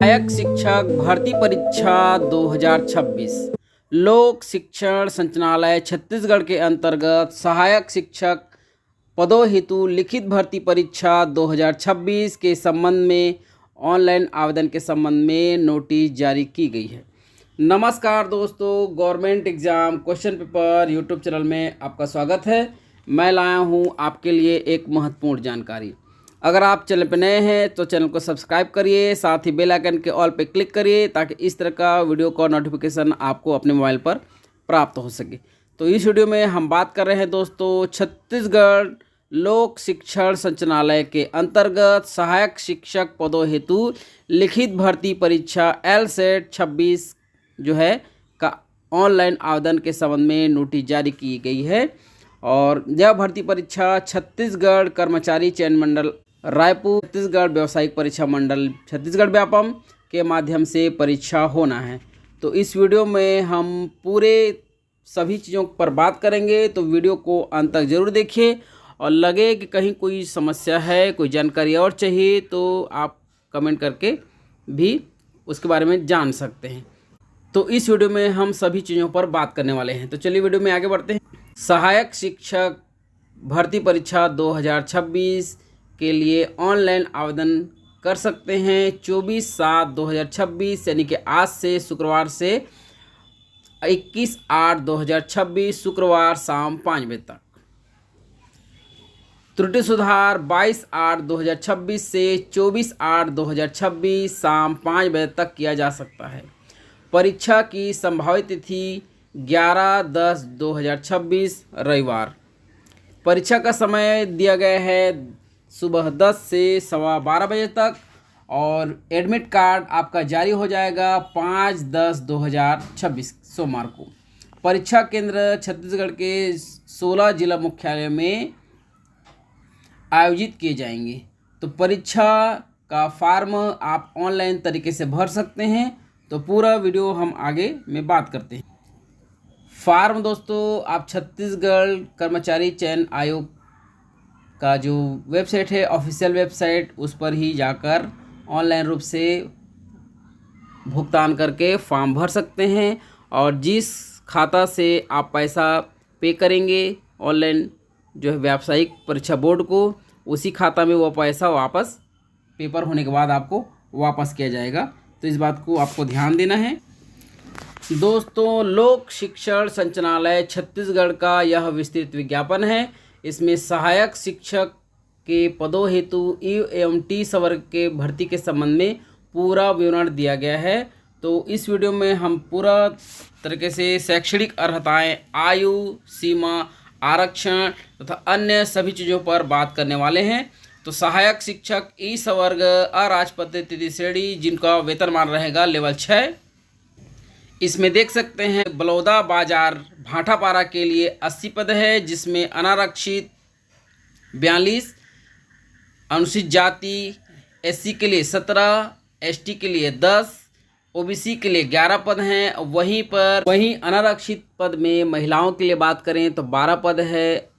सहायक शिक्षक भर्ती परीक्षा 2026 लोक शिक्षण संचालनालय छत्तीसगढ़ के अंतर्गत सहायक शिक्षक पदों हेतु लिखित भर्ती परीक्षा 2026 के संबंध में ऑनलाइन आवेदन के संबंध में नोटिस जारी की गई है। नमस्कार दोस्तों, government exam question paper YouTube channel में आपका स्वागत है। मैं लाया हूं आपके लिए एक महत्वपूर्ण जानकारी। अगर आप चैनल पर नए हैं तो चैनल को सब्सक्राइब करिए, साथ ही बेल आइकन के ऑल पे क्लिक करिए ताकि इस तरह का वीडियो का नोटिफिकेशन आपको अपने मोबाइल पर प्राप्त हो सके। तो इस वीडियो में हम बात कर रहे हैं दोस्तों छत्तीसगढ़ लोक शिक्षण संचालनालय के अंतर्गत सहायक शिक्षक पदों हेतु लिखित भर्ती परीक्षा LSET 26 जो है का ऑनलाइन आवेदन के संबंध में नोटिस जारी की गई है। और यह भर्ती परीक्षा छत्तीसगढ़ कर्मचारी चयन मंडल रायपुर, छत्तीसगढ़ व्यावसायिक परीक्षा मंडल छत्तीसगढ़ व्यापम के माध्यम से परीक्षा होना है। तो इस वीडियो में हम पूरे सभी चीज़ों पर बात करेंगे, तो वीडियो को अंत तक जरूर देखिए। और लगे कि कहीं कोई समस्या है, कोई जानकारी और चाहिए तो आप कमेंट करके भी उसके बारे में जान सकते हैं। तो इस वीडियो में हम सभी चीज़ों पर बात करने वाले हैं। तो चलिए वीडियो में आगे बढ़ते हैं। सहायक शिक्षक भर्ती परीक्षा 2026 के लिए ऑनलाइन आवेदन कर सकते हैं 24/7/2026 यानी कि आज से शुक्रवार से 21/8/2026 शुक्रवार शाम 5 बजे तक। त्रुटि सुधार 22/8/2026 से 24/8/2026 शाम 5 बजे तक किया जा सकता है। परीक्षा की संभावित तिथि 11/10/2026 रविवार। परीक्षा का समय दिया गया है सुबह 10 से 12:15 बजे तक और एडमिट कार्ड आपका जारी हो जाएगा 5/10/2026 सोमवार को। परीक्षा केंद्र छत्तीसगढ़ के 16 जिला मुख्यालयों में आयोजित किए जाएंगे। तो परीक्षा का फॉर्म आप ऑनलाइन तरीके से भर सकते हैं। तो पूरा वीडियो हम आगे में बात करते हैं। फॉर्म दोस्तों आप छत्तीसगढ़ कर्मचारी चयन आयोग का जो वेबसाइट है, ऑफिशियल वेबसाइट, उस पर ही जाकर ऑनलाइन रूप से भुगतान करके फॉर्म भर सकते हैं। और जिस खाता से आप पैसा पे करेंगे ऑनलाइन जो है व्यावसायिक परीक्षा बोर्ड को, उसी खाता में वो पैसा वापस पेपर होने के बाद आपको वापस किया जाएगा। तो इस बात को आपको ध्यान देना है दोस्तों। लोक शिक्षण संचालनालय छत्तीसगढ़ का यह विस्तृत विज्ञापन है। इसमें सहायक शिक्षक के पदों हेतु यू एवं टी वर्ग के भर्ती के संबंध में पूरा विवरण दिया गया है। तो इस वीडियो में हम पूरा तरीके से शैक्षणिक अर्हताएं, आयु सीमा, आरक्षण तथा अन्य सभी चीज़ों पर बात करने वाले हैं। तो सहायक शिक्षक ई वर्ग अराजपत्रित श्रेणी जिनका वेतनमान रहेगा लेवल 6। इसमें देख सकते हैं बलौदा बाजार भाटापारा के लिए 80 पद है, जिसमें अनारक्षित 42, अनुसूचित जाति SC के लिए 17, ST के लिए 10, OBC के लिए 11 पद हैं। वहीं अनारक्षित पद में महिलाओं के लिए बात करें तो 12 पद है।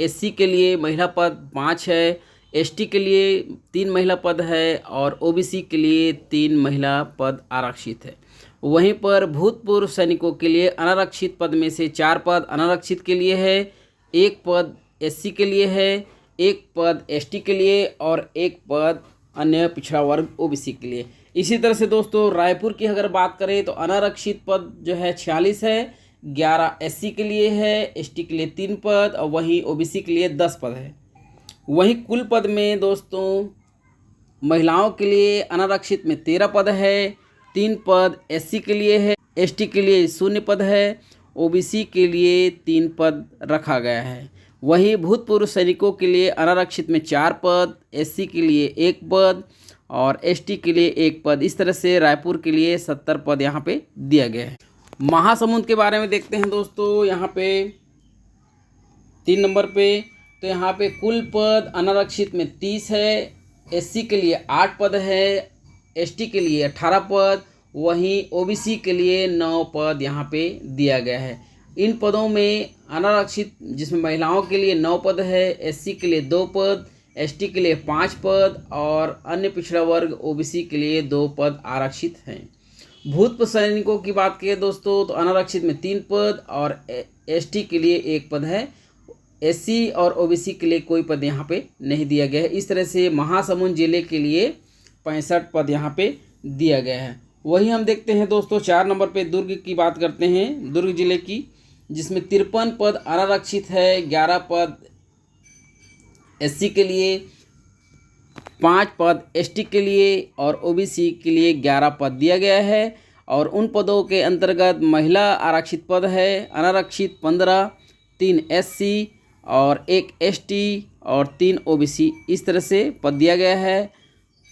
SC के लिए महिला पद 5 है, ST के लिए 3 महिला पद है और OBC के लिए 3 महिला पद आरक्षित है। वहीं पर भूतपूर्व सैनिकों के लिए अनारक्षित पद में से 4 पद अनारक्षित के लिए है, 1 पद SC के लिए है, 1 पद ST के लिए और 1 पद अन्य पिछड़ा वर्ग OBC के लिए। इसी तरह से दोस्तों रायपुर की अगर बात करें तो अनारक्षित पद जो है 46 है, 11 SC के लिए है, ST के लिए 3 पद और वहीं OBC के लिए 10 पद है। वहीं कुल पद में दोस्तों महिलाओं के लिए अनारक्षित में 13 पद है, 3 पद SC के लिए है, ST के लिए 0 पद है, OBC के लिए 3 पद रखा गया है। वहीं भूतपूर्व सैनिकों के लिए अनारक्षित में 4 पद, SC के लिए 1 पद और ST के लिए 1 पद। इस तरह से रायपुर के लिए 70 पद यहाँ पे दिया गया है। महासमुंद के बारे में देखते हैं दोस्तों। यहाँ पे 3 नंबर पे तो यहाँ पे कुल पद अनारक्षित में 30 है, SC के लिए 8 पद है, ST के लिए 18 पद, वहीं OBC के लिए 9 पद यहाँ पे दिया गया है। इन पदों में अनारक्षित जिसमें महिलाओं के लिए 9 पद है, SC के लिए 2 पद, एसटी के लिए 5 पद और अन्य पिछड़ा वर्ग ओबीसी के लिए 2 पद आरक्षित हैं। भूतपूर्व सैनिकों की बात करें दोस्तों तो अनारक्षित में 3 पद और एसटी के लिए 1 पद है। एससी और ओबीसी के लिए कोई पद यहाँ पे नहीं दिया गया है। इस तरह से महासमुंद जिले के लिए 65 पद यहाँ पे दिया गया है। वही हम देखते हैं दोस्तों 4 नंबर पे दुर्ग की बात करते हैं, दुर्ग जिले की, जिसमें 53 पद अनारक्षित है, 11 पद एससी के लिए, 5 पद एसटी के लिए और ओबीसी के लिए 11 पद दिया गया है। और उन पदों के अंतर्गत महिला आरक्षित पद है अनारक्षित 15, 3 एससी और 1 एसटी और 3 ओबीसी, इस तरह से पद दिया गया है।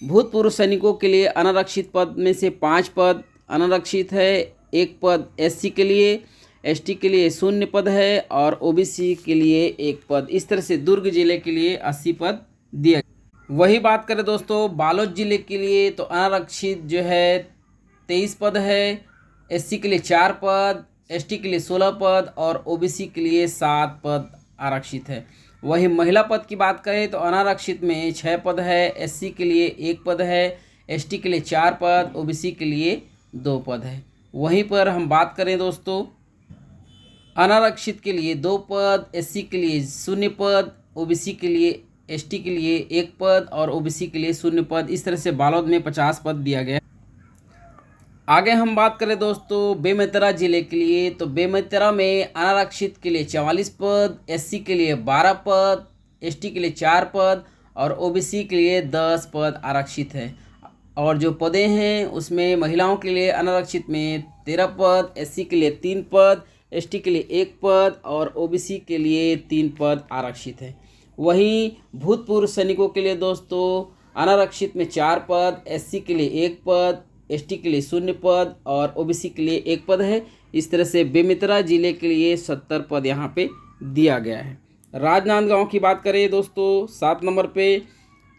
भूतपूर्व सैनिकों के लिए अनारक्षित पद में से 5 पद अनारक्षित है, 1 पद एससी के लिए, एसटी के लिए 0 पद है और ओबीसी के लिए 1 पद। इस तरह से दुर्ग जिले के लिए 80 पद दिया गया। वही बात करें दोस्तों बालोद जिले के लिए तो अनारक्षित जो है 23 पद है, एससी के लिए 4 पद, एसटी के लिए 16 पद और ओबीसी के लिए 7 पद आरक्षित है। वही महिला पद की बात करें तो अनारक्षित में 6 पद है, एससी के लिए 1 पद है, एसटी के लिए 4 पद, ओबीसी के लिए 2 पद है। वहीं पर हम बात करें दोस्तों अनारक्षित के लिए 2 पद, एससी के लिए 0 पद, ओबीसी के लिए एसटी के लिए 1 पद और ओबीसी के लिए 0 पद। इस तरह से बालोद में 50 पद दिया गया। आगे हम बात करें दोस्तों बेमेतरा जिले के लिए तो बेमेतरा में अनारक्षित के लिए 44 पद, एससी के लिए 12 पद, एसटी के लिए 4 पद और ओबीसी के लिए 10 पद आरक्षित है। और जो पदें हैं उसमें महिलाओं के लिए अनारक्षित में 13 पद, एससी के लिए 3 पद, एसटी के लिए 1 पद और ओबीसी के लिए 3 पद आरक्षित है। वहीं भूतपूर्व सैनिकों के लिए दोस्तों अनारक्षित में 4 पद, एससी के लिए 1 पद, एसटी के लिए 0 पद और ओबीसी के लिए 1 पद है। इस तरह से बेमेतरा जिले के लिए 70 पद यहाँ पे दिया गया है। राजनांदगांव की बात करें दोस्तों 7 नंबर पे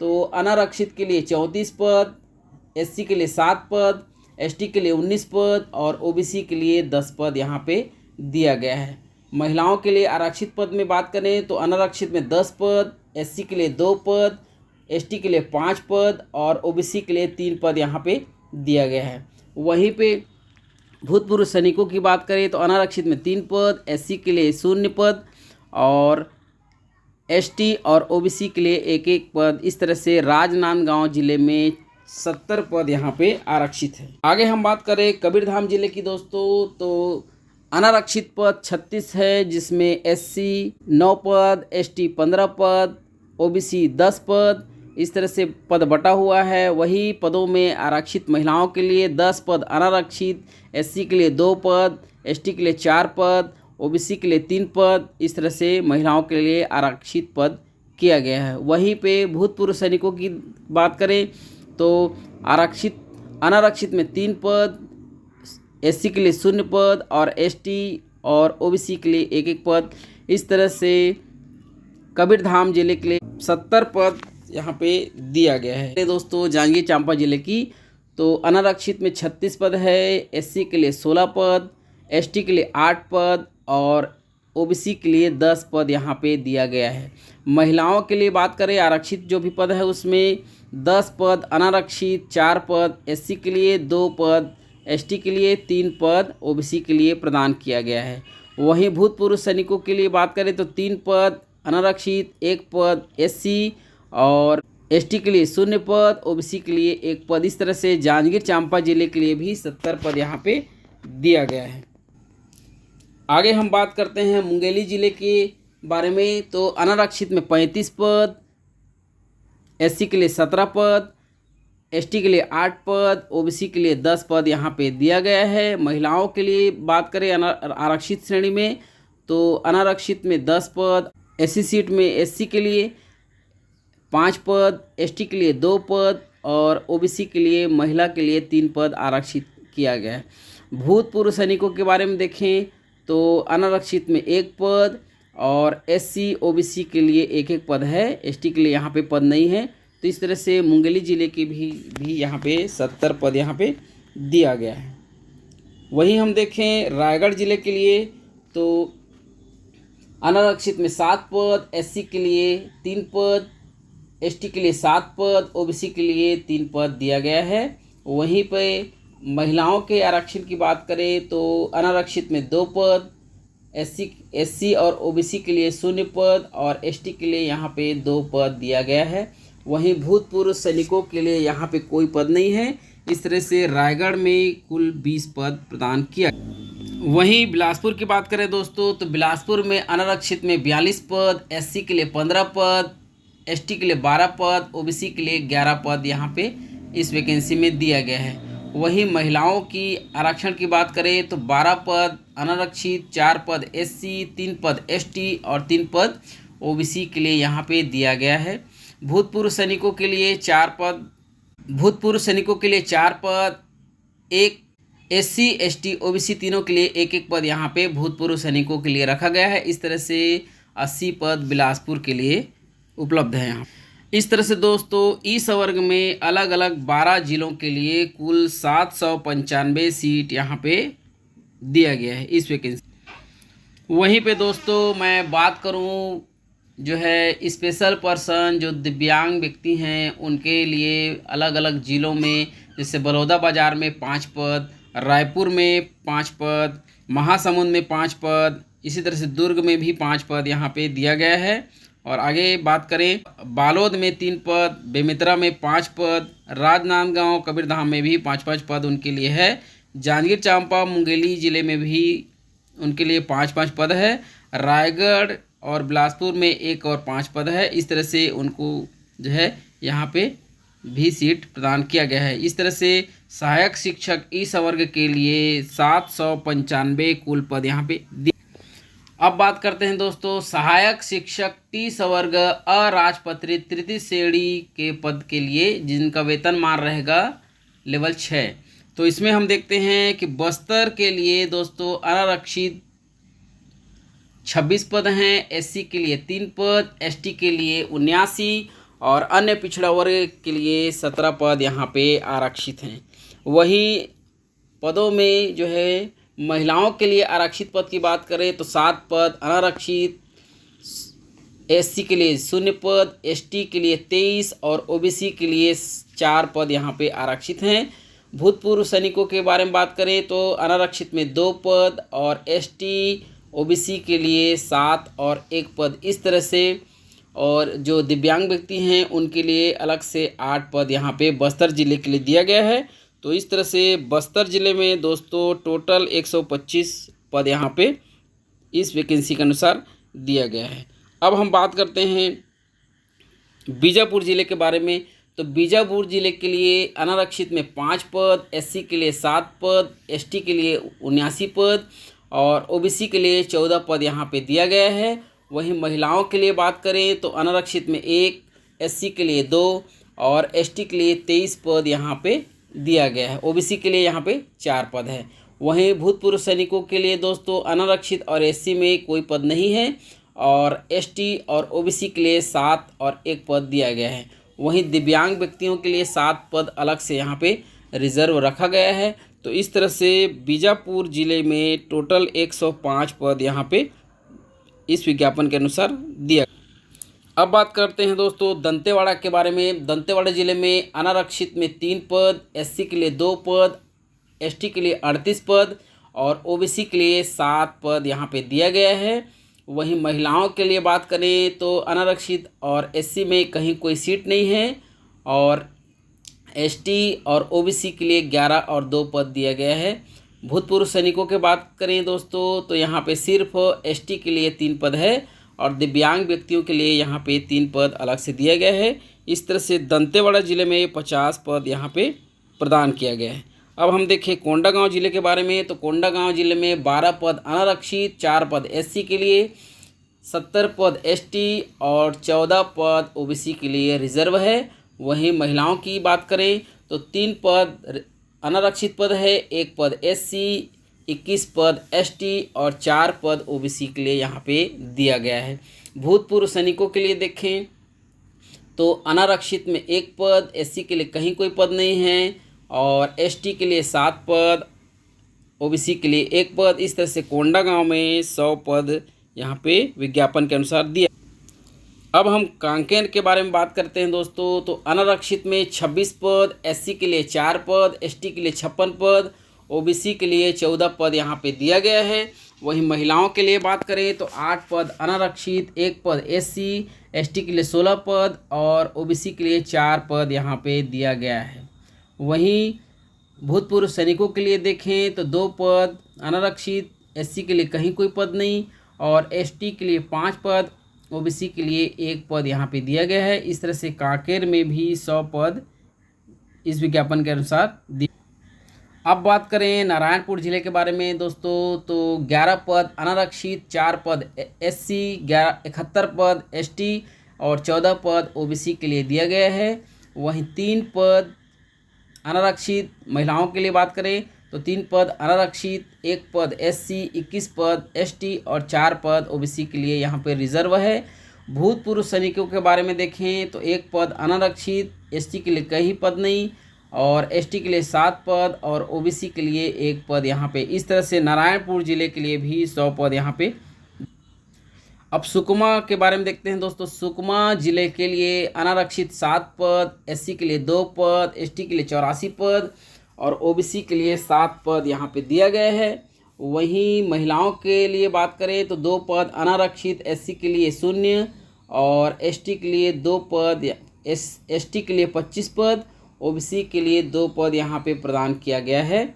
तो अनारक्षित के लिए 34 पद, एससी के लिए 7 पद, एसटी के लिए 19 पद और ओबीसी के लिए 10 पद यहाँ पे दिया गया है। महिलाओं के लिए आरक्षित पद में बात करें तो अनारक्षित में 10 पद, एससी के लिए 2 पद, एसटी के लिए 5 पद और ओबीसी के लिए 3 पद यहाँ पे दिया गया है। वहीं पे भूतपूर्व सैनिकों की बात करें तो अनारक्षित में 3 पद, एससी के लिए 0 पद और एसटी और ओबीसी के लिए 1-1 पद। इस तरह से राजनांदगांव जिले में 70 पद यहाँ पे आरक्षित है। आगे हम बात करें कबीरधाम जिले की दोस्तों तो अनारक्षित पद 36 है, जिसमें एससी 9 पद, एसटी 15 पद, ओबीसी 10 पद। इस तरह से पद बटा हुआ है। वही पदों में आरक्षित महिलाओं के लिए 10 पद अनारक्षित, एससी के लिए 2 पद, एसटी के लिए 4 पद, ओबीसी के लिए 3 पद। इस तरह से महिलाओं के लिए आरक्षित पद किया गया है। वहीं पे भूतपूर्व सैनिकों की बात करें तो अनारक्षित में 3 पद, एससी के लिए 0 पद और एसटी और ओबीसी के लिए 1-1 पद। इस तरह से कबीरधाम जिले के लिए 70 पद यहाँ पे दिया गया है। दोस्तों जांजगीर चांपा जिले की तो अनारक्षित में 36 पद है, एससी के लिए 16 पद, एसटी के लिए 8 पद और ओबीसी के लिए 10 पद यहाँ पे दिया गया है। महिलाओं के लिए बात करें आरक्षित जो भी पद है उसमें 10 पद अनारक्षित, 4 पद एससी के लिए, 2 पद एसटी के लिए, 3 पद ओबीसी के लिए प्रदान किया गया है। वहीं भूतपूर्व सैनिकों के लिए बात करें तो 3 पद अनारक्षित, 1 पद एससी और एसटी के लिए 0 पद, ओबीसी के लिए 1 पद। इस तरह से जांजगीर चांपा जिले के लिए भी 70 पद यहाँ पे दिया गया है। आगे हम बात करते हैं मुंगेली जिले के बारे में तो अनारक्षित में 35 पद, एससी के लिए 17 पद, एसटी के लिए 8 पद, ओबीसी के लिए 10 पद यहाँ पे दिया गया है। महिलाओं के लिए बात करें आरक्षित श्रेणी में तो अनारक्षित में 10 पद, एससी सीट में एससी के लिए 5 पद, एसटी के लिए 2 पद और ओबीसी के लिए महिला के लिए 3 पद आरक्षित किया गया है। भूतपूर्व सैनिकों के बारे में देखें तो अनारक्षित में 1 पद और एससी ओबीसी के लिए 1-1 पद है, एसटी के लिए यहाँ पे पद नहीं है। तो इस तरह से मुंगेली जिले के भी यहाँ पे 70 पद यहाँ पे दिया गया है। वहीं हम देखें रायगढ़ जिले के लिए तो अनारक्षित में 7 पद, एससी के लिए 3 पद, एसटी के लिए 7 पद, ओबीसी के लिए 3 पद दिया गया है। वहीं पे महिलाओं के आरक्षण की बात करें तो अनारक्षित में 2 पद, एससी और ओबीसी के लिए 0 पद और एसटी के लिए यहाँ पे 2 पद दिया गया है। वहीं भूतपूर्व सैनिकों के लिए यहाँ पे कोई पद नहीं है। इस तरह से रायगढ़ में कुल 20 पद प्रदान किया। वहीं बिलासपुर की बात करें दोस्तों तो बिलासपुर में अनारक्षित में 42 पद, एससी के लिए 15 पद, एसटी के लिए 12 पद, ओबीसी के लिए 11 पद यहाँ पे इस वैकेंसी में दिया गया है। वहीं महिलाओं की आरक्षण की बात करें तो 12 पद अनारक्षित, 4 पद एससी, 3 पद एसटी और 3 पद ओबीसी के लिए यहाँ पे दिया गया है। भूतपूर्व सैनिकों के लिए 4 पद, एक एससी, एसटी, ओबीसी तीनों के लिए 1-1 पद यहाँ पे भूतपूर्व सैनिकों के लिए रखा गया है। इस तरह से 80 पद बिलासपुर के लिए उपलब्ध है यहाँ। इस तरह से दोस्तों इस वर्ग में अलग अलग 12 जिलों के लिए कुल 795 सीट यहाँ पे दिया गया है इस वैकेंसी। वहीं पे दोस्तों मैं बात करूँ जो है स्पेशल पर्सन जो दिव्यांग व्यक्ति हैं उनके लिए अलग अलग जिलों में, जैसे बलौदाबाजार में 5 पद, रायपुर में 5 पद, महासमुंद में 5 पद, इसी तरह से दुर्ग में भी 5 पद यहाँ पे दिया गया है। और आगे बात करें बालोद में 3 पद, बेमेतरा में 5 पद, राजनांदगांव कबीरधाम में भी 5-5 पद उनके लिए है। जांजगीर चांपा मुंगेली ज़िले में भी उनके लिए 5-5 पद है। रायगढ़ और बिलासपुर में 1 और 5 पद है। इस तरह से उनको जो है यहाँ पे भी सीट प्रदान किया गया है। इस तरह से सहायक शिक्षक इस वर्ग के लिए 795 कुल पद यहाँ पे। अब बात करते हैं दोस्तों सहायक शिक्षक टी वर्ग अराजपत्रित तृतीय श्रेणी के पद के लिए जिनका वेतनमान रहेगा लेवल 6। तो इसमें हम देखते हैं कि बस्तर के लिए दोस्तों अनारक्षित 26 पद हैं, एससी के लिए 3 पद, एसटी के लिए 79 और अन्य पिछड़ा वर्ग के लिए 17 पद यहाँ पे आरक्षित हैं। वही पदों में जो है महिलाओं के लिए आरक्षित पद की बात करें तो 7 पद अनारक्षित, एससी के लिए 0 पद, एसटी के लिए 23 और ओबीसी के लिए 4 पद यहाँ पे आरक्षित हैं। भूतपूर्व सैनिकों के बारे में बात करें तो अनारक्षित में 2 पद और एसटी ओबीसी के लिए 7 और 1 पद इस तरह से। और जो दिव्यांग व्यक्ति हैं उनके लिए अलग से 8 पद यहाँ पे बस्तर ज़िले के लिए दिया गया है। तो इस तरह से बस्तर ज़िले में दोस्तों टोटल 125 पद यहाँ पे इस वैकेंसी के अनुसार दिया गया है। अब हम बात करते हैं बीजापुर ज़िले के बारे में। तो बीजापुर ज़िले के लिए अनारक्षित में 5 पद, एससी के लिए 7 पद, एसटी के लिए 79 पद और ओबीसी के लिए 14 पद यहाँ पे दिया गया है। वहीं महिलाओं के लिए बात करें तो अनारक्षित में 1, एससी के लिए 2 और एसटी के लिए 23 पद यहाँ पे दिया गया है। ओबीसी के लिए यहाँ पे 4 पद है। वहीं भूतपूर्व सैनिकों के लिए दोस्तों अनारक्षित और एससी में कोई पद नहीं है और एसटी और ओबीसी के लिए 7 और 1 पद दिया गया है। वहीं दिव्यांग व्यक्तियों के लिए 7 पद अलग से यहाँ पे रिजर्व रखा गया है। तो इस तरह से बीजापुर ज़िले में टोटल 105 पद यहाँ पे इस विज्ञापन के अनुसार दिया। अब बात करते हैं दोस्तों दंतेवाड़ा के बारे में। दंतेवाड़ा ज़िले में अनारक्षित में 3 पद, एससी के लिए 2 पद, एसटी के लिए 38 पद और ओबीसी के लिए 7 पद यहाँ पे दिया गया है। वहीं महिलाओं के लिए बात करें तो अनारक्षित और एससी में कहीं कोई सीट नहीं है और एसटी और ओबीसी के लिए 11 और 2 पद दिया गया है। भूतपूर्व सैनिकों के बात करें दोस्तों तो यहाँ पे सिर्फ एसटी के लिए 3 पद है और दिव्यांग व्यक्तियों के लिए यहाँ पे 3 पद अलग से दिया गया है। इस तरह से दंतेवाड़ा ज़िले में 50 पद यहाँ पे प्रदान किया गया है। अब हम देखें कोंडागांव ज़िले के बारे में। तो कोंडागांव ज़िले में 12 पद अनारक्षित, 4 पद एससी के लिए, 70 पद एसटी और 14 पद ओबीसी के लिए रिजर्व है। वहीं महिलाओं की बात करें तो 3 पद अनारक्षित पद है, 1 पद एससी, 21 पद एसटी और 4 पद ओबीसी के लिए यहाँ पे दिया गया है। भूतपूर्व सैनिकों के लिए देखें तो अनारक्षित में 1 पद, एससी के लिए कहीं कोई पद नहीं है और एसटी के लिए 7 पद, ओबीसी के लिए 1 पद। इस तरह से कोंडागांव में 100 पद यहाँ पे विज्ञापन के अनुसार दिया। अब हम कांकेर के बारे में बात करते हैं दोस्तों। तो अनारक्षित में 26 पद, एससी के लिए 4 पद, एसटी के लिए 56 पद, ओबीसी के लिए 14 पद यहाँ पे दिया गया है। वहीं महिलाओं के लिए बात करें तो 8 पद अनारक्षित, 1 पद एससी, एसटी के लिए 16 पद और ओबीसी के लिए 4 पद यहाँ पे दिया गया है। वहीं भूतपूर्व सैनिकों के लिए देखें तो 2 पद अनारक्षित, एससी के लिए कहीं कोई पद नहीं और एसटी के लिए 5 पद, ओबीसी के लिए 1 पद यहाँ पे दिया गया है। इस तरह से कांकेर में भी 100 पद इस विज्ञापन के अनुसार दिए। अब बात करें नारायणपुर जिले के बारे में दोस्तों, तो 11 पद अनारक्षित, 4 पद एससी, 71 पद एसटी और 14 पद ओबीसी के लिए दिया गया है। वहीं 3 पद अनारक्षित महिलाओं के लिए बात करें तो 3 पद अनारक्षित, 1 पद एससी, 21 पद एसटी और 4 पद ओबीसी के लिए यहाँ पे रिजर्व है। भूतपूर्व सैनिकों के बारे में देखें तो 1 पद अनारक्षित, एसटी के लिए कहीं पद नहीं और एसटी के लिए 7 पद और ओबीसी के लिए 1 पद यहाँ पे। इस तरह से नारायणपुर जिले के लिए भी 100 पद यहाँ पे। अब सुकमा के बारे में देखते हैं दोस्तों। सुकमा जिले के लिए अनारक्षित 7 पद, एससी के लिए 2 पद, एसटी के लिए 84 पद और ओबीसी के लिए 7 पद यहाँ पे दिया गया है। वहीं महिलाओं के लिए बात करें तो 2 पद अनारक्षित, एससी के लिए 0 और एसटी के लिए 2 पद, एसटी के लिए 25 पद, ओबीसी के लिए 2 पद यहाँ पे प्रदान किया गया है।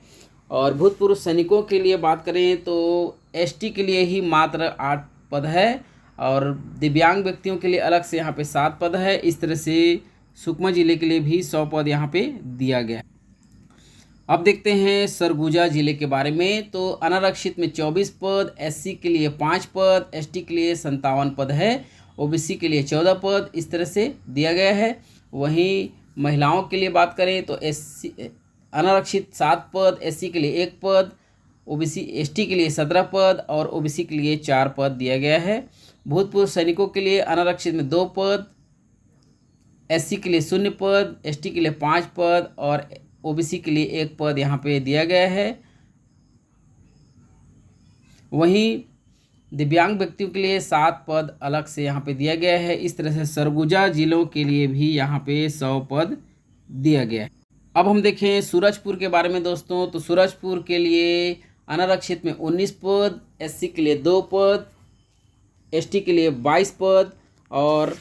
और भूतपूर्व सैनिकों के लिए बात करें तो एसटी के लिए ही मात्र 8 पद है और दिव्यांग व्यक्तियों के लिए अलग से यहाँ पे 7 पद है। इस तरह से सुकमा जिले के लिए भी 100 पद यहाँ पे दिया गया है। अब देखते हैं सरगुजा जिले के बारे में। तो अनारक्षित में 24 पद, एससी के लिए 5 पद, एसटी के लिए 57 पद है, ओबीसी के लिए 14 पद इस तरह से दिया गया है। वहीं महिलाओं के लिए बात करें तो एससी अनारक्षित 7 पद, एससी के लिए 1 पद, ओबीसी एसटी के लिए 17 पद और ओबीसी के लिए 4 पद दिया गया है। भूतपूर्व सैनिकों के लिए अनारक्षित में 2 पद, एससी के लिए 0 पद, एसटी के लिए 5 पद और ओबीसी के लिए 1 पद यहाँ पे दिया गया है। वहीं दिव्यांग व्यक्तियों के लिए 7 पद अलग से यहाँ पे दिया गया है। इस तरह से सरगुजा जिलों के लिए भी यहाँ पे 100 पद दिया गया है। अब हम देखें सूरजपुर के बारे में दोस्तों। तो सूरजपुर के लिए अनारक्षित में 19 पद, एससी के लिए 2 पद, एसटी के लिए 22 पद और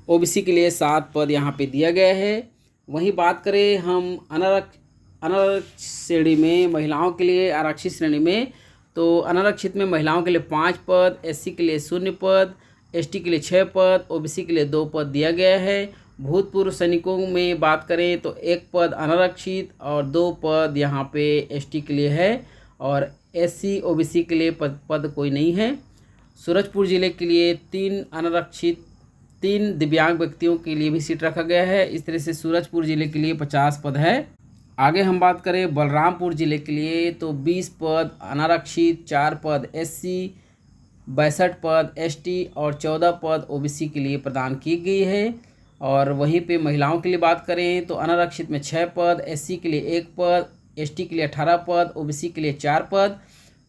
ओबीसी के लिए 7 पद यहाँ पे दिया गया है। वहीं बात करें हम अनारक्षित श्रेणी में महिलाओं के लिए आरक्षित श्रेणी में, तो अनारक्षित में महिलाओं के लिए 5 पद, एससी के लिए 0 पद, एसटी के लिए 6 पद, ओबीसी के लिए 2 पद दिया गया है। भूतपूर्व सैनिकों में बात करें तो 1 पद अनारक्षित और 2 पद यहाँ पे एसटी के लिए है और एससी ओबीसी के लिए पद कोई नहीं है। सूरजपुर जिले के लिए 3 अनारक्षित, 3 दिव्यांग व्यक्तियों के लिए भी सीट रखा गया है। इस तरह से सूरजपुर जिले के लिए 50 पद है। आगे हम बात करें बलरामपुर जिले के लिए तो 20 पद अनारक्षित, 4 पद एससी, 62 पद एसटी और 14 पद ओबीसी के लिए प्रदान की गई है। और वहीं पे महिलाओं के लिए बात करें तो अनारक्षित में 6 पद, एससी के लिए 1 पद, एसटी के लिए 18 पद, ओबीसी के लिए 4 पद।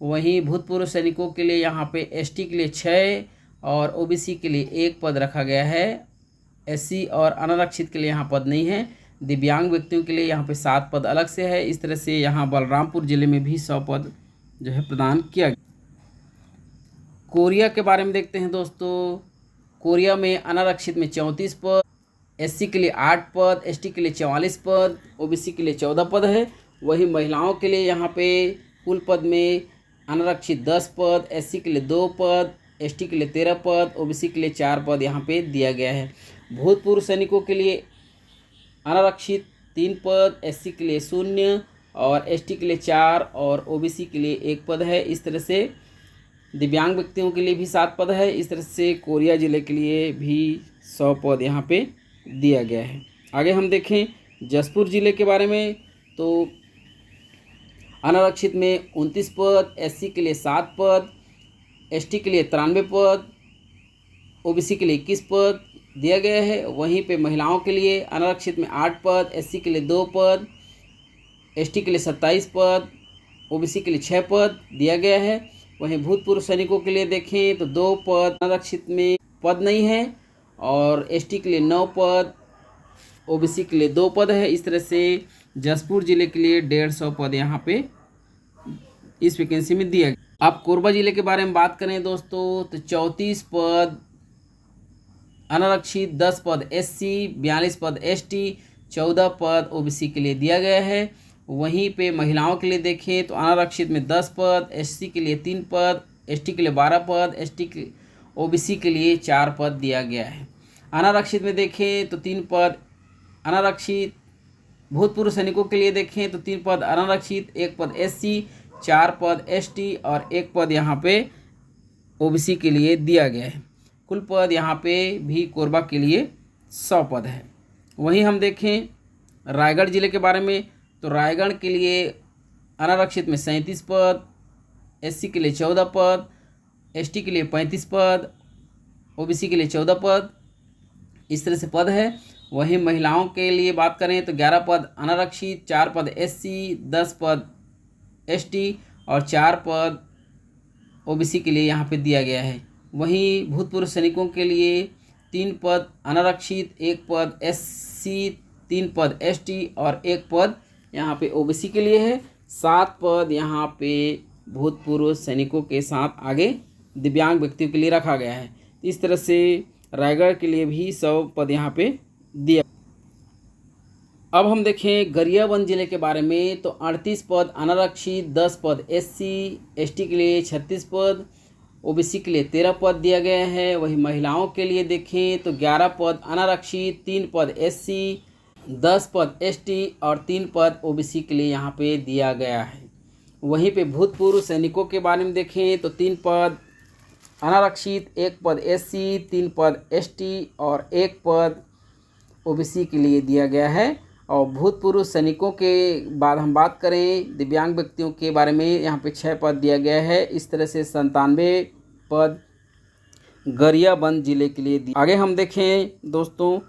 वहीं भूतपूर्व सैनिकों के लिए यहाँ पे एसटी के लिए 6 और ओबीसी के लिए 1 पद रखा गया है। एससी और अनारक्षित के लिए यहाँ पद नहीं है। दिव्यांग व्यक्तियों के लिए यहाँ पे 7 पद अलग से है। इस तरह से यहाँ बलरामपुर जिले में भी 100 पद जो है प्रदान किया गया। कोरिया के बारे में देखते हैं दोस्तों। कोरिया में अनारक्षित में 34 पद, एससी के लिए 8 पद, एसटी के लिए 44 पद, ओबीसी के लिए 14 पद है। वहीं महिलाओं के लिए यहाँ पे कुल पद में अनारक्षित 10 पद, एससी के लिए 2 पद, एसटी के लिए 13 पद, ओबीसी के लिए 4 पद यहाँ पे दिया गया है। भूतपूर्व सैनिकों के लिए अनारक्षित 3 पद, एससी के लिए 0 और एसटी के लिए 4 और ओबीसी के लिए 1 पद है। इस तरह से दिव्यांग व्यक्तियों के लिए भी 7 पद है। इस तरह से कोरिया जिले के लिए भी 100 पद यहाँ पे दिया गया है। आगे हम देखें जसपुर जिले के बारे में। तो अनारक्षित में 29 पद, एससी के लिए 7 पद, एसटी के लिए 93 पद, ओबीसी के लिए 21 पद दिया गया है। वहीं पे महिलाओं के लिए अनारक्षित में 8 पद, एससी के लिए 2 पद, एसटी के लिए 27 पद, ओबीसी के लिए 6 पद दिया गया है। वहीं भूतपूर्व सैनिकों के लिए देखें तो 2 पद अनारक्षित में पद नहीं है, और एसटी के लिए 9 पद, ओबीसी के लिए 2 पद है। इस तरह से जसपुर जिले के लिए 150 पद यहाँ पे इस वैकेंसी में दिया गया। अब कोरबा जिले के बारे में बात करें दोस्तों, तो 34 पद अनारक्षित, 10 पद एससी, 42 पद एसटी, 14 पद ओबीसी के लिए दिया गया है। वहीं पे महिलाओं के लिए देखें तो अनारक्षित में 10 पद, एससी के लिए 3 पद, एसटी के लिए 12 पद, ओबीसी के लिए 4 पद दिया गया है। अनारक्षित में देखें तो 3 पद अनारक्षित, भूतपूर्व सैनिकों के लिए देखें तो 3 पद अनारक्षित, 1 पद एससी, 4 पद एसटी और 1 पद यहाँ पे ओबीसी के लिए दिया गया है। कुल पद यहाँ पे भी कोरबा के लिए 100 पद है। वहीं हम देखें रायगढ़ जिले के बारे में, तो रायगढ़ के लिए अनारक्षित में 37 पद, एससी के लिए 14 पद, एसटी के लिए 35 पद, ओबीसी के लिए 14 पद, इस तरह से पद है। वहीं महिलाओं के लिए बात करें तो 11 पद अनारक्षित, 4 पद एससी, 10 पद एसटी और 4 पद ओबीसी के लिए यहाँ पे दिया गया है। वहीं भूतपूर्व सैनिकों के लिए 3 पद अनारक्षित, 1 पद एससी, 3 पद एसटी और 1 पद यहाँ पे ओबीसी के लिए है। 7 पद यहाँ पे भूतपूर्व सैनिकों के साथ आगे दिव्यांग व्यक्तियों के लिए रखा गया है। इस तरह से रायगढ़ के लिए भी 100 पद यहाँ पे दिया। अब हम देखें गरियाबंद जिले के बारे में, तो 38 पद अनारक्षित, 10 पद एससी, एसटी के लिए 36 पद, ओबीसी के लिए 13 पद दिया गया है। वही महिलाओं के लिए देखें तो 11 पद अनारक्षित, 3 पद एससी, 10 पद एसटी और 3 पद ओबीसी के लिए यहाँ पे दिया गया है। वहीं पे भूतपूर्व सैनिकों के बारे में देखें तो 3 पद अनारक्षित, 1 पद एससी, 3 पद एसटी और 1 पद ओबीसी के लिए दिया गया है। और भूतपूर्व सैनिकों के बाद हम बात करें दिव्यांग व्यक्तियों के बारे में, यहाँ पे 6 पद दिया गया है। इस तरह से 97 पद गरियाबंद जिले के लिए दिया। आगे हम देखें दोस्तों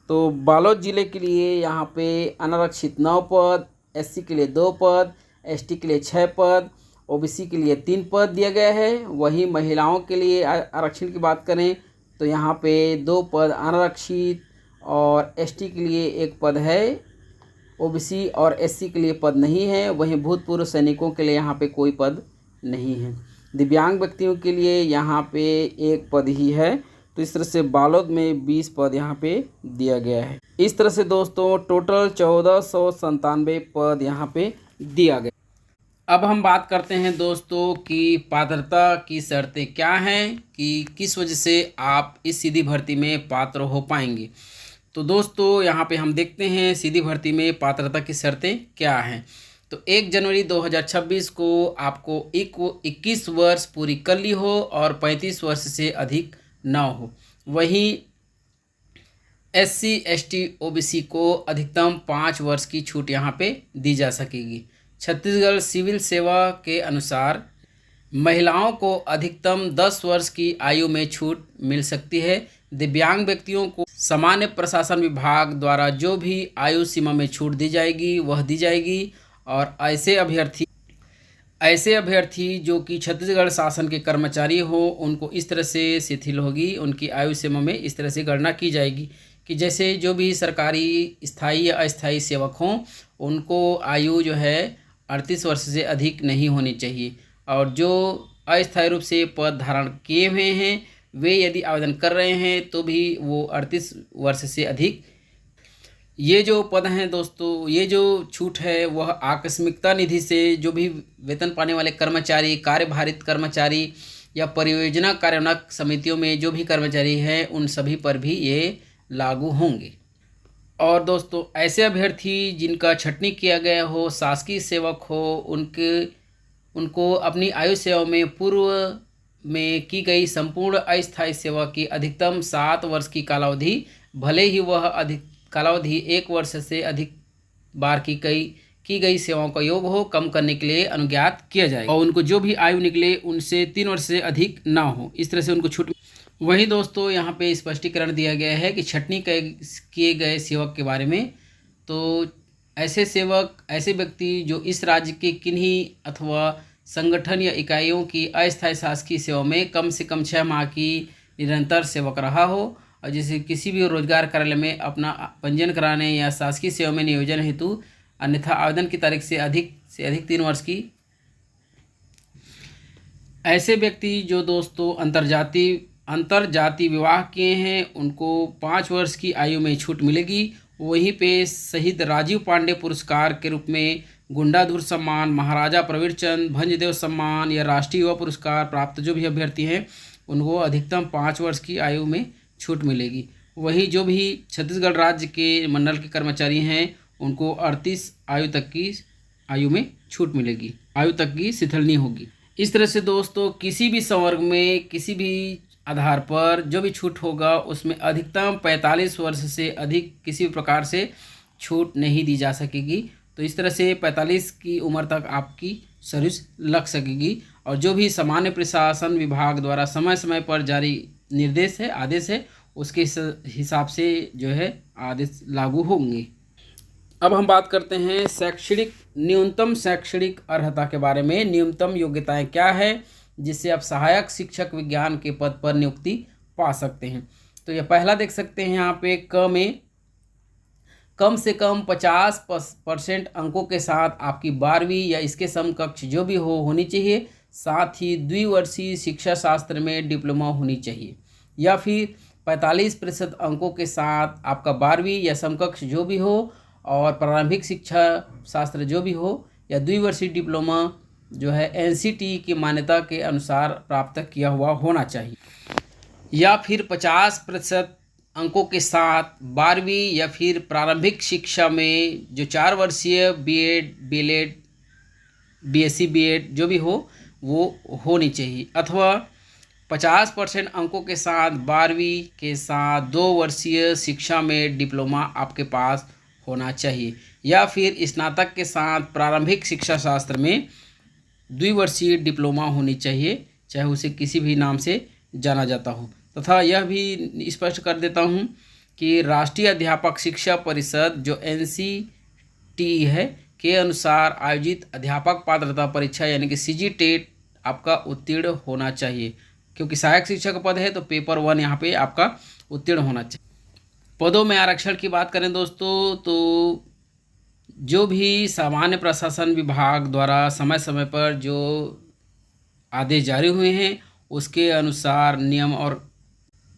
तो बालोद जिले के लिए यहाँ पे अनारक्षित 9 पद, एससी के लिए 2 पद, एसटी के लिए 6 पद, ओबीसी के लिए 3 पद दिया गया है। वहीं महिलाओं के लिए आरक्षण की बात करें तो यहाँ पे 2 पद अनारक्षित और एसटी के लिए 1 पद है, ओबीसी और एससी के लिए पद नहीं है। वहीं भूतपूर्व सैनिकों के लिए यहाँ पे कोई पद नहीं है। दिव्यांग व्यक्तियों के लिए यहाँ पे 1 पद ही है। तो इस तरह से बालोद में 20 पद यहाँ पे दिया गया है। इस तरह से दोस्तों टोटल 1497 पद यहाँ पे दिया गया। अब हम बात करते हैं दोस्तों कि पात्रता की शर्तें क्या हैं, कि किस वजह से आप इस सीधी भर्ती में पात्र हो पाएंगे। तो दोस्तों यहाँ पे हम देखते हैं सीधी भर्ती में पात्रता की शर्तें क्या हैं। तो 1 जनवरी 2026 को आपको 21 वर्ष पूरी कर ली हो और 35 वर्ष से अधिक ना हो। वहीं एससी, एसटी, ओबीसी को अधिकतम 5 वर्ष की छूट यहाँ पे दी जा सकेगी। छत्तीसगढ़ सिविल सेवा के अनुसार महिलाओं को अधिकतम 10 वर्ष की आयु में छूट मिल सकती है। दिव्यांग व्यक्तियों को सामान्य प्रशासन विभाग द्वारा जो भी आयु सीमा में छूट दी जाएगी वह दी जाएगी। और ऐसे अभ्यर्थी जो कि छत्तीसगढ़ शासन के कर्मचारी हो उनको इस तरह से शिथिल होगी, उनकी आयु सीमा में इस तरह से गणना की जाएगी कि जैसे जो भी सरकारी स्थायी या अस्थायी सेवक हों उनको आयु जो है 38 वर्ष से अधिक नहीं होनी चाहिए। और जो अस्थायी रूप से पद धारण किए हुए हैं वे यदि आवेदन कर रहे हैं तो भी वो 38 वर्ष से अधिक। ये जो पद हैं दोस्तों, ये जो छूट है वह आकस्मिकता निधि से जो भी वेतन पाने वाले कर्मचारी, कार्यभारित कर्मचारी या परियोजना कार्यान्वयन समितियों में जो भी कर्मचारी हैं उन सभी पर भी ये लागू होंगे। और दोस्तों ऐसे अभ्यर्थी जिनका छंटनी किया गया हो, शासकीय सेवक हो, उनको अपनी आयु सेवा में पूर्व में की गई संपूर्ण अस्थायी सेवा की अधिकतम 7 वर्ष की कालावधि, भले ही वह अधिक कालावधि 1 वर्ष से अधिक बार की गई सेवाओं का योग हो, कम करने के लिए अनुज्ञात किया जाएगा। और उनको जो भी आयु निकले उनसे 3 वर्ष से अधिक ना हो, इस तरह से उनको छूट। वहीं दोस्तों यहाँ पे स्पष्टीकरण दिया गया है कि छंटनी किए गए सेवक के बारे में। तो ऐसे सेवक, ऐसे व्यक्ति जो इस राज्य के किन्हीं अथवा संगठन या इकाइयों की अस्थायी शासकीय सेवा में कम से कम 6 माह की निरंतर सेवक रहा हो और जैसे किसी भी रोजगार कार्यालय में अपना पंजीयन कराने या शासकीय सेवा में नियोजन हेतु अन्यथा आवेदन की तारीख से अधिक 3 वर्ष की। ऐसे व्यक्ति जो दोस्तों अंतरजातीय विवाह किए हैं उनको 5 वर्ष की आयु में छूट मिलेगी। वहीं पे शहीद राजीव पांडे पुरस्कार के रूप में गुंडाधुर सम्मान, महाराजा प्रवीरचंद भंजदेव सम्मान या राष्ट्रीय युवा पुरस्कार प्राप्त जो भी अभ्यर्थी हैं उनको अधिकतम 5 वर्ष की आयु में छूट मिलेगी। वहीं जो भी छत्तीसगढ़ राज्य के मंडल के कर्मचारी हैं उनको 38 आयु में छूट मिलेगी, आयु तक की शिथिल नहीं होगी। इस तरह से दोस्तों किसी भी संवर्ग में किसी भी आधार पर जो भी छूट होगा उसमें अधिकतम 45 वर्ष से अधिक किसी भी प्रकार से छूट नहीं दी जा सकेगी। तो इस तरह से 45 की उम्र तक आपकी सर्विस लग सकेगी। और जो भी सामान्य प्रशासन विभाग द्वारा समय समय पर जारी निर्देश है, आदेश है, उसके हिसाब से जो है आदेश लागू होंगे। अब हम बात करते हैं न्यूनतम शैक्षणिक अर्हता के बारे में। न्यूनतम योग्यताएं क्या है जिससे आप सहायक शिक्षक विज्ञान के पद पर नियुक्ति पा सकते हैं। तो ये पहला देख सकते हैं यहाँ पे क में कम से कम 50% अंकों के साथ आपकी 12वीं या इसके समकक्ष जो भी होनी चाहिए। साथ ही द्विवर्षीय शिक्षा शास्त्र में डिप्लोमा होनी चाहिए। या फिर 45% अंकों के साथ आपका 12वीं या समकक्ष जो भी हो और प्रारंभिक शिक्षा शास्त्र जो भी हो या द्विवर्षीय डिप्लोमा जो है NCT की मान्यता के अनुसार प्राप्त किया हुआ होना चाहिए। या फिर 50% अंकों के साथ 12वीं या फिर प्रारंभिक शिक्षा में जो 4 वर्षीय BEd, DLED, BSc BEd जो भी हो वो होनी चाहिए। अथवा 50% अंकों के साथ 12वीं के साथ 2 वर्षीय शिक्षा में डिप्लोमा आपके पास होना चाहिए। या फिर स्नातक के साथ प्रारंभिक शिक्षा शास्त्र में द्विवर्षीय डिप्लोमा होनी चाहिए, चाहे उसे किसी भी नाम से जाना जाता हो। तथा यह भी स्पष्ट कर देता हूँ कि राष्ट्रीय अध्यापक शिक्षा परिषद जो NCT है के अनुसार आयोजित अध्यापक पात्रता परीक्षा यानी कि CGTET आपका उत्तीर्ण होना चाहिए। क्योंकि सहायक शिक्षक पद है तो पेपर 1 यहाँ पे आपका उत्तीर्ण होना चाहिए। पदों में आरक्षण की बात करें दोस्तों तो जो भी सामान्य प्रशासन विभाग द्वारा समय समय पर जो आदेश जारी हुए हैं उसके अनुसार नियम और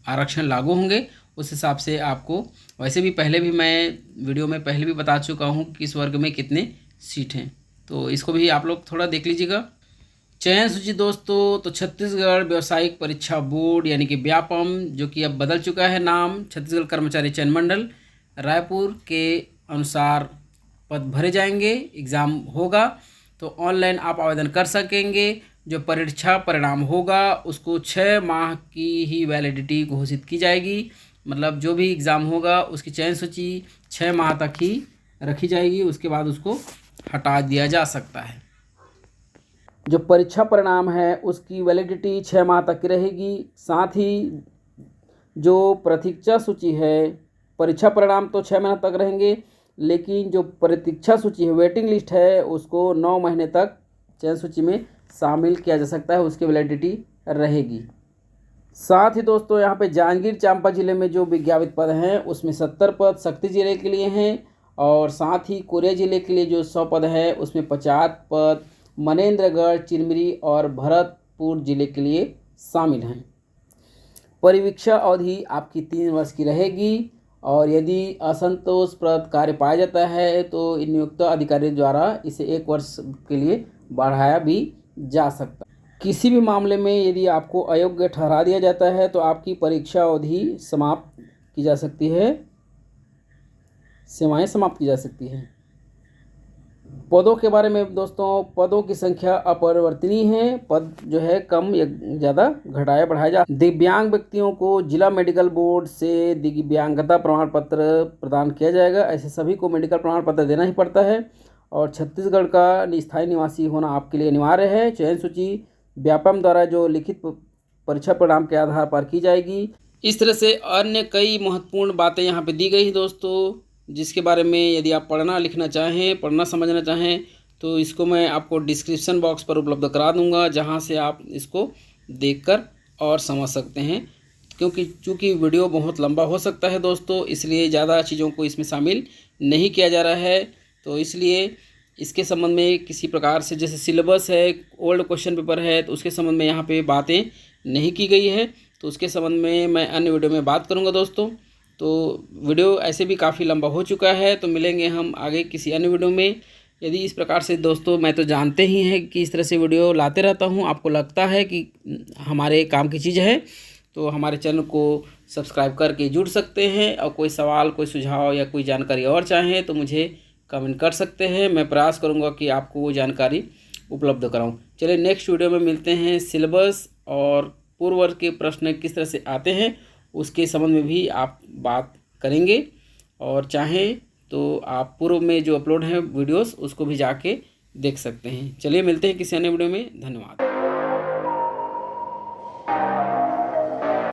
आरक्षण लागू होंगे। उस हिसाब से आपको वैसे भी पहले भी मैं वीडियो में पहले भी बता चुका हूँ कि किस वर्ग में कितने सीट हैं, तो इसको भी आप लोग थोड़ा देख लीजिएगा। चयन सूची दोस्तों तो छत्तीसगढ़ व्यावसायिक परीक्षा बोर्ड यानी कि व्यापम जो कि अब बदल चुका है नाम, छत्तीसगढ़ कर्मचारी चयन मंडल रायपुर के अनुसार पद भरे जाएंगे। एग्ज़ाम होगा तो ऑनलाइन आप आवेदन कर सकेंगे। जो परीक्षा परिणाम होगा उसको 6 माह की ही वैलिडिटी घोषित की जाएगी। मतलब जो भी एग्ज़ाम होगा उसकी चयन सूची 6 माह तक ही रखी जाएगी, उसके बाद उसको हटा दिया जा सकता है। जो परीक्षा परिणाम है उसकी वैलिडिटी 6 माह तक की रहेगी। साथ ही जो प्रतीक्षा सूची है, परीक्षा परिणाम तो 6 महीने तक रहेंगे, लेकिन जो प्रतीक्षा सूची है वेटिंग लिस्ट है उसको 9 महीने तक चयन सूची में शामिल किया जा सकता है, उसकी वैलिडिटी रहेगी। साथ ही दोस्तों यहाँ पे जांजगीर चांपा ज़िले में जो विज्ञापित पद हैं उसमें 70 पद शक्ति जिले के लिए हैं और साथ ही कोरिया ज़िले के लिए जो 100 पद है उसमें 50 पद मनेन्द्रगढ़, चिरमिरी और भरतपुर ज़िले के लिए शामिल हैं। परिवीक्षा अवधि आपकी 3 वर्ष की रहेगी और यदि असंतोषप्रद कार्य पाया जाता है तो नियुक्त अधिकारी द्वारा इसे 1 वर्ष के लिए बढ़ाया भी जा सकता है। किसी भी मामले में यदि आपको अयोग्य ठहरा दिया जाता है तो आपकी परीक्षा अवधि समाप्त की जा सकती है, सेवाएं समाप्त की जा सकती हैं। पदों के बारे में दोस्तों, पदों की संख्या अपरिवर्तनीय है। पद जो है कम या ज़्यादा घटाया बढ़ाया जा। दिव्यांग व्यक्तियों को जिला मेडिकल बोर्ड से दिव्यांगता प्रमाण पत्र प्रदान किया जाएगा। ऐसे सभी को मेडिकल प्रमाण पत्र देना ही पड़ता है और छत्तीसगढ़ का स्थायी निवासी होना आपके लिए अनिवार्य है। चयन सूची व्यापम द्वारा जो लिखित परीक्षा परिणाम के आधार पर की जाएगी। इस तरह से अन्य कई महत्वपूर्ण बातें यहाँ पे दी गई हैं दोस्तों, जिसके बारे में यदि आप पढ़ना लिखना चाहें, पढ़ना समझना चाहें तो इसको मैं आपको डिस्क्रिप्शन बॉक्स पर उपलब्ध करा दूंगा, जहाँ से आप इसको देखकर और समझ सकते हैं। क्योंकि चूँकि वीडियो बहुत लंबा हो सकता है दोस्तों, इसलिए ज़्यादा चीज़ों को इसमें शामिल नहीं किया जा रहा है। तो इसलिए इसके संबंध में किसी प्रकार से, जैसे सिलेबस है, ओल्ड क्वेश्चन पेपर है, तो उसके संबंध में यहाँ पे बातें नहीं की गई है। तो उसके संबंध में मैं अन्य वीडियो में बात करूँगा दोस्तों। तो वीडियो ऐसे भी काफ़ी लंबा हो चुका है, तो मिलेंगे हम आगे किसी अन्य वीडियो में। यदि इस प्रकार से दोस्तों, मैं तो जानते ही हैं कि इस तरह से वीडियो लाते रहता हूं, आपको लगता है कि हमारे काम की चीज़ है, तो हमारे चैनल को सब्सक्राइब करके जुड़ सकते हैं। और कोई सवाल, कोई सुझाव या कोई जानकारी और चाहें तो मुझे कमेंट कर सकते हैं। मैं प्रयास करूंगा कि आपको वो जानकारी उपलब्ध कराऊं। चलिए नेक्स्ट वीडियो में मिलते हैं। सिलेबस और पूर्व वर्ग के प्रश्न किस तरह से आते हैं उसके संबंध में भी आप बात करेंगे, और चाहें तो आप पूर्व में जो अपलोड है वीडियोस उसको भी जाके देख सकते हैं। चलिए मिलते हैं किसी अन्य वीडियो में। धन्यवाद।